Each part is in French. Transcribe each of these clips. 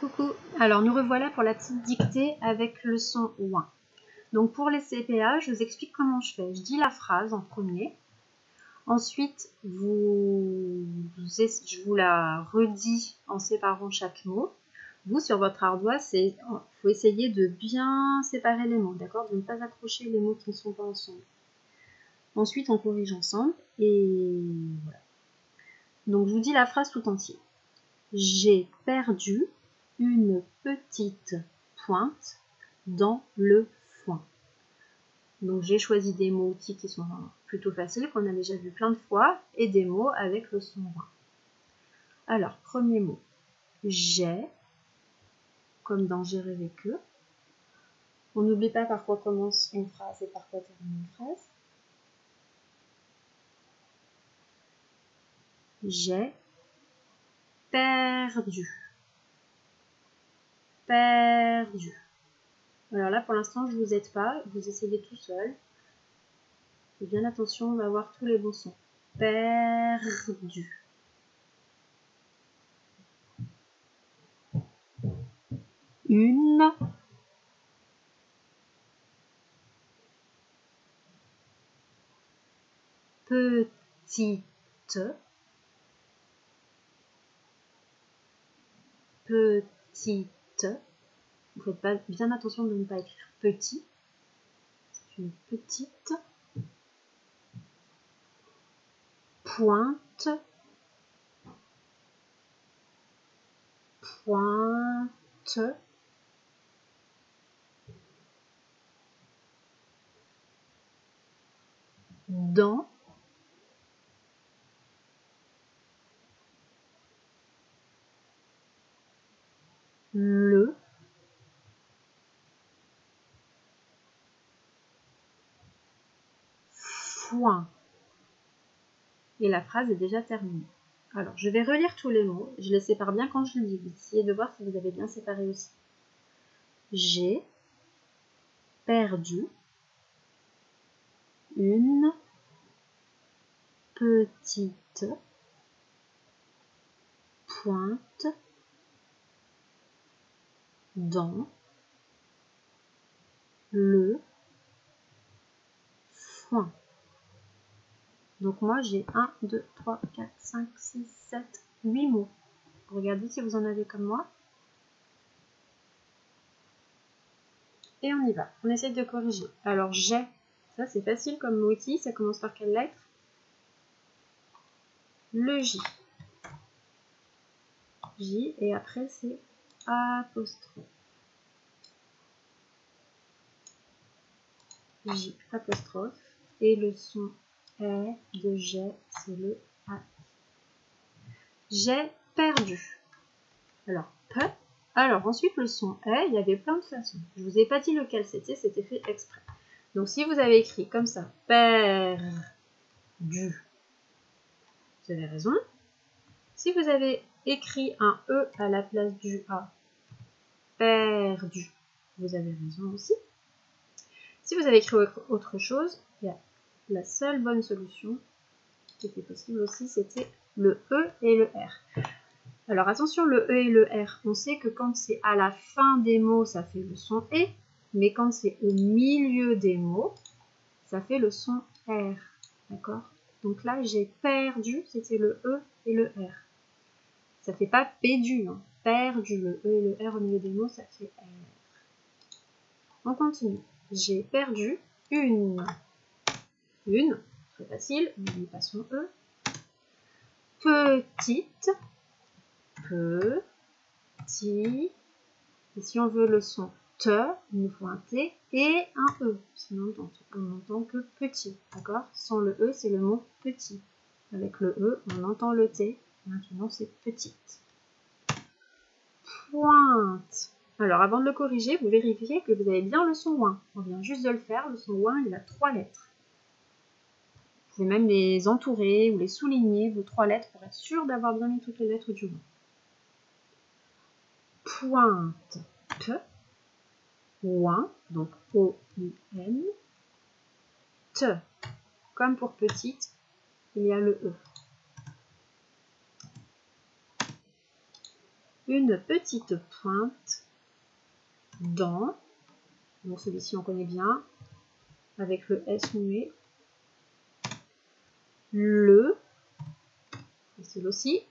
Coucou, alors nous revoilà pour la petite dictée avec le son ouin. Donc pour les CPA, je vous explique comment je fais. Je dis la phrase en premier, ensuite je vous la redis en séparant chaque mot. Vous, sur votre ardoise, il faut essayer de bien séparer les mots, d'accord? De ne pas accrocher les mots qui ne sont pas ensemble. Ensuite, on corrige ensemble et voilà. Donc je vous dis la phrase tout entière. J'ai perdu une petite pointe dans le foin. Donc j'ai choisi des mots qui sont plutôt faciles, qu'on a déjà vu plein de fois, et des mots avec le son ouin. Alors, premier mot, j'ai, comme dans j'ai rêvé que. On n'oublie pas par quoi commence une phrase et par quoi termine une phrase. J'ai perdu. Perdu. Alors là, pour l'instant, je ne vous aide pas, vous essayez tout seul. Faites bien attention, on va voir tous les bons sons. Perdu. Une petite vous faites pas bien attention de ne pas écrire petit, c'est une petite pointe dans le foin. Et la phrase est déjà terminée. Alors, je vais relire tous les mots. Je les sépare bien quand je les dis. Essayez de voir si vous avez bien séparé aussi. J'ai perdu une petite pointe dans le foin. Donc moi j'ai 1, 2, 3, 4, 5, 6, 7, 8 mots. Regardez si vous en avez comme moi. Et on y va. On essaie de corriger. Alors j'ai, ça c'est facile comme mot ici. Ça commence par quelle lettre? Le J. J et après c'est apostrophe. J apostrophe. Et le son est de j'ai, c'est le A. J'ai perdu. Alors, P. Alors, ensuite, le son est, il y avait plein de façons. Je ne vous ai pas dit lequel c'était fait exprès. Donc, si vous avez écrit comme ça, perdu, vous avez raison. Si vous avez écrit un E à la place du A, perdu, vous avez raison aussi. Si vous avez écrit autre chose, il y a la seule bonne solution qui était possible aussi, c'était le E et le R. Alors attention, le E et le R, on sait que quand c'est à la fin des mots, ça fait le son E, mais quand c'est au milieu des mots, ça fait le son R, d'accord? Donc là, j'ai perdu, c'était le E et le R. Ça fait pas pédu, hein. Perdu, le E et le R au milieu des mots, ça fait R. On continue. J'ai perdu une, très facile, n'oublie pas son E, petite, petit, et si on veut le son te, il nous faut un T et un E, sinon on n'entend que petit, d'accord? Sans le E, c'est le mot petit. Avec le E, on entend le T, maintenant c'est petite. Pointe. Alors avant de le corriger, vous vérifiez que vous avez bien le son ouin. On vient juste de le faire, le son ouin, il a 3 lettres. Vous pouvez même les entourer ou les souligner, vos 3 lettres, pour être sûr d'avoir bien mis toutes les lettres du ouin. Pointe. P. Ouin, donc O-U-N. Te. Comme pour petite, il y a le E. une petite pointe dans, donc celui-ci on connaît bien, avec le S muet, le, c'est aussi,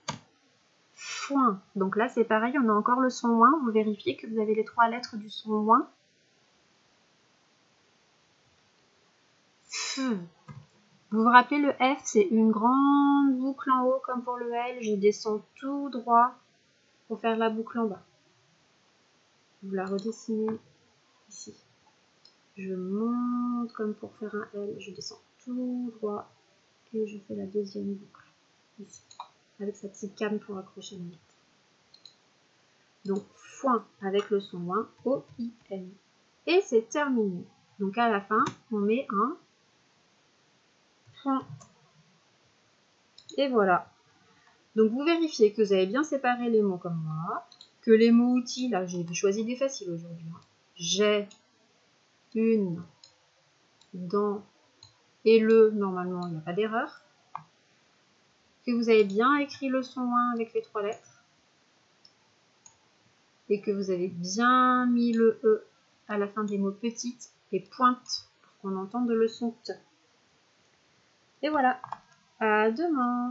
foin. Donc là c'est pareil, on a encore le son ouin, vous vérifiez que vous avez les 3 lettres du son ouin. Vous vous rappelez le F, c'est une grande boucle en haut comme pour le L, je descends tout droit pour faire la boucle en bas. Vous la redessinez ici. Je monte comme pour faire un L, je descends tout droit et je fais la deuxième boucle ici, avec sa petite canne pour accrocher la lettre. Donc foin avec le son ouin, O-I-N. Et c'est terminé. Donc à la fin, on met un point. Et voilà. Donc vous vérifiez que vous avez bien séparé les mots comme moi, que les mots outils, là j'ai choisi des faciles aujourd'hui. J'ai, une, dans et le, normalement il n'y a pas d'erreur. Que vous avez bien écrit le son ouin avec les 3 lettres. Et que vous avez bien mis le E à la fin des mots petites et pointes pour qu'on entende le son T. Et voilà, à demain!